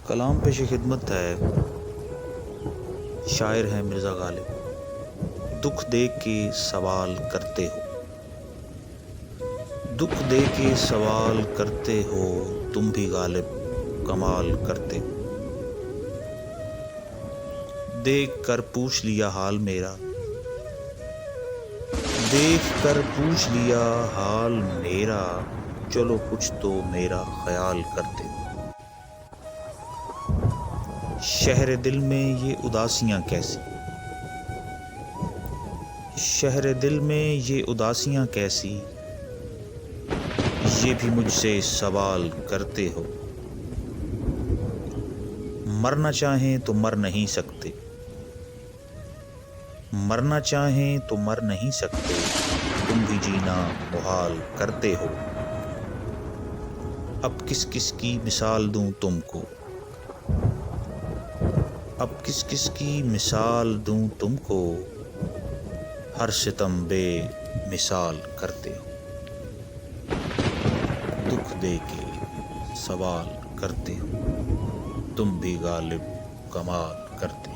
کلام پیش خدمت ہے، شاعر ہیں مرزا غالب۔ دکھ دے کے سوال کرتے ہو، دکھ دے کے سوال کرتے ہو، تم بھی غالب کمال کرتے ہو۔ دیکھ کر پوچھ لیا حال میرا، دیکھ کر پوچھ لیا حال میرا، چلو کچھ تو میرا خیال کرتے ہو۔ شہر دل میں یہ اداسیاں کیسی، شہر دل میں یہ اداسیاں کیسی، یہ بھی مجھ سے سوال کرتے ہو۔ مرنا چاہیں تو مر نہیں سکتے، مرنا چاہیں تو مر نہیں سکتے، تم بھی جینا محال کرتے ہو۔ اب کس کس کی مثال دوں تم کو، اب کس کس کی مثال دوں تم کو، ہر ستم بے مثال کرتے ہو۔ دکھ دے کے سوال کرتے ہو، تم بھی غالب کمال کرتے ہو۔